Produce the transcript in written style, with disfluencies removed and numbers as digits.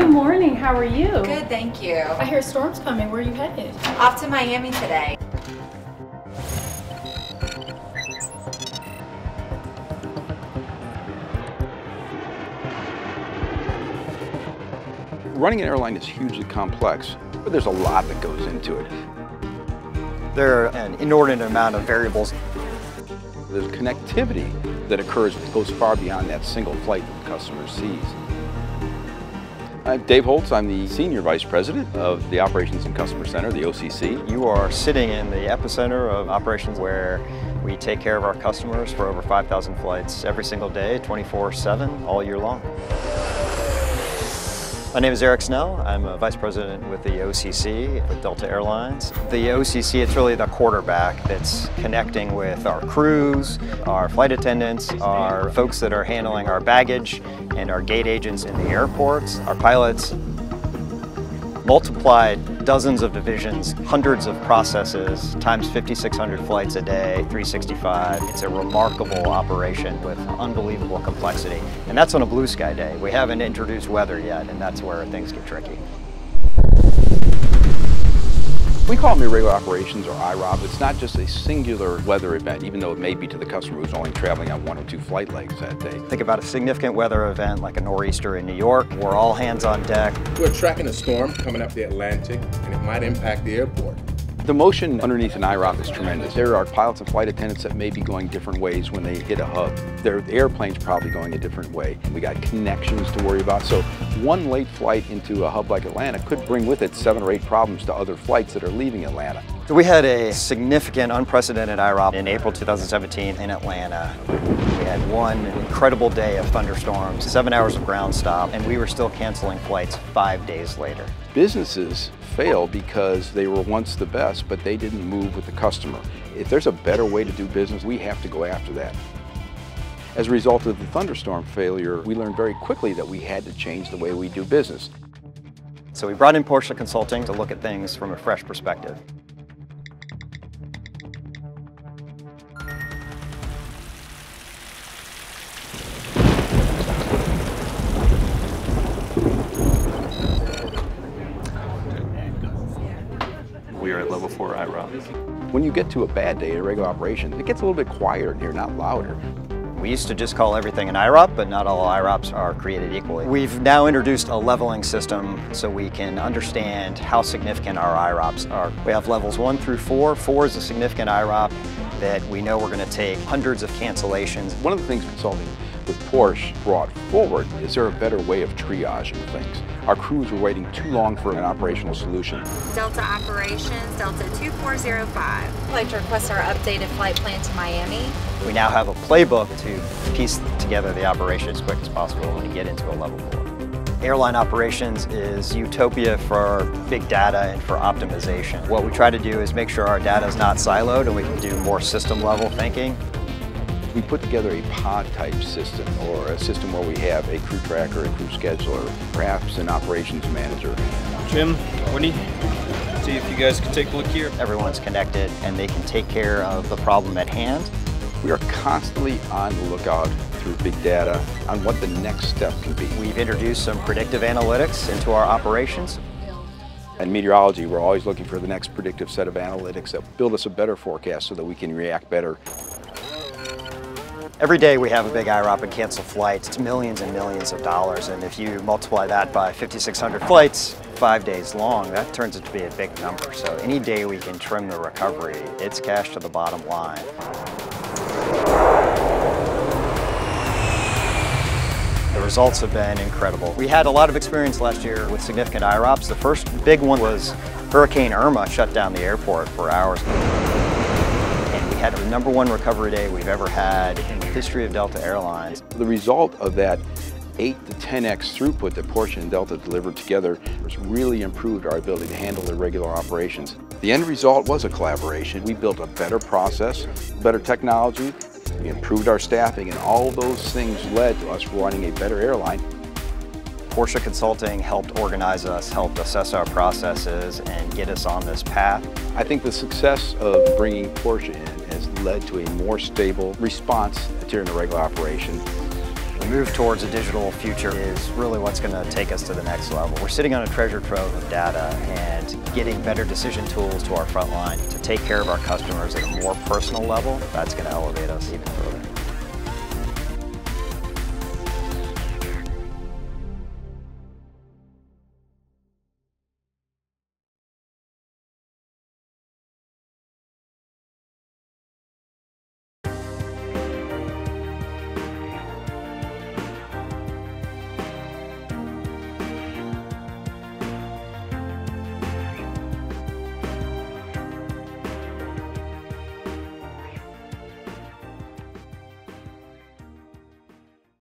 Good morning, how are you? Good, thank you. I hear a storm's coming. Where are you headed? Off to Miami today. Running an airline is hugely complex, but there's a lot that goes into it. There are an inordinate amount of variables. There's connectivity that occurs that goes far beyond that single flight that the customer sees. I'm Dave Holtz. I'm the Senior Vice President of the Operations and Customer Center, the OCC. You are sitting in the epicenter of operations where we take care of our customers for over 5,000 flights every single day, 24/7, all year long. My name is Eric Snell. I'm a Vice President with the OCC with Delta Airlines. The OCC, it's really the quarterback that's connecting with our crews, our flight attendants, our folks that are handling our baggage, and our gate agents in the airports, our pilots. Multiplied dozens of divisions, hundreds of processes, times 5,600 flights a day, 365. It's a remarkable operation with unbelievable complexity. And that's on a blue sky day. We haven't introduced weather yet, and that's where things get tricky. We call them irregular operations, or IROP. It's not just a singular weather event, even though it may be to the customer who's only traveling on 1 or 2 flight legs that day. Think about a significant weather event like a nor'easter in New York. We're all hands on deck. We're tracking a storm coming up the Atlantic, and it might impact the airport. The motion underneath an IROP is tremendous. There are pilots and flight attendants that may be going different ways when they hit a hub. The airplane's probably going a different way. We got connections to worry about. So one late flight into a hub like Atlanta could bring with it 7 or 8 problems to other flights that are leaving Atlanta. So we had a significant, unprecedented IROP in April 2017 in Atlanta. We had one incredible day of thunderstorms, 7 hours of ground stop, and we were still canceling flights 5 days later. Businesses fail because they were once the best, but they didn't move with the customer. If there's a better way to do business, we have to go after that. As a result of the thunderstorm failure, we learned very quickly that we had to change the way we do business. So we brought in Porsche Consulting to look at things from a fresh perspective. We are at level 4 IROP. When you get to a bad day, a regular operation, it gets a little bit quieter in here, not louder. We used to just call everything an IROP, but not all IROPs are created equally. We've now introduced a leveling system so we can understand how significant our IROPs are. We have levels 1 through 4. 4 is a significant IROP that we know we're going to take hundreds of cancellations. One of the things consulting with Porsche brought forward is there a better way of triaging things. Our crews were waiting too long for an operational solution. Delta Operations, Delta 2405. I'd like to request our updated flight plan to Miami. We now have a playbook to piece together the operation as quick as possible when you get into a level 4. Airline operations is utopia for big data and for optimization. What we try to do is make sure our data is not siloed and we can do more system level thinking. We put together a pod type system, or a system where we have a crew tracker, a crew scheduler, perhaps an operations manager. Jim, Woody, see if you guys can take a look here. Everyone's connected and they can take care of the problem at hand. We are constantly on the lookout through big data on what the next step can be. We've introduced some predictive analytics into our operations. In meteorology, we're always looking for the next predictive set of analytics that build us a better forecast so that we can react better. Every day we have a big IROP and cancel flights. It's millions and millions of dollars, and if you multiply that by 5,600 flights, 5 days long, that turns out to be a big number. So any day we can trim the recovery, it's cash to the bottom line. The results have been incredible. We had a lot of experience last year with significant IROPs. The first big one was Hurricane Irma shut down the airport for hours. Had the #1 recovery day we've ever had in the history of Delta Airlines. The result of that 8 to 10x throughput that Porsche and Delta delivered together has really improved our ability to handle irregular operations. The end result was a collaboration. We built a better process, better technology, we improved our staffing, and all those things led to us running a better airline. Porsche Consulting helped organize us, helped assess our processes, and get us on this path. I think the success of bringing Porsche in has led to a more stable response during a regular operation. The move towards a digital future is really what's going to take us to the next level. We're sitting on a treasure trove of data and getting better decision tools to our front line to take care of our customers at a more personal level. That's going to elevate us even further.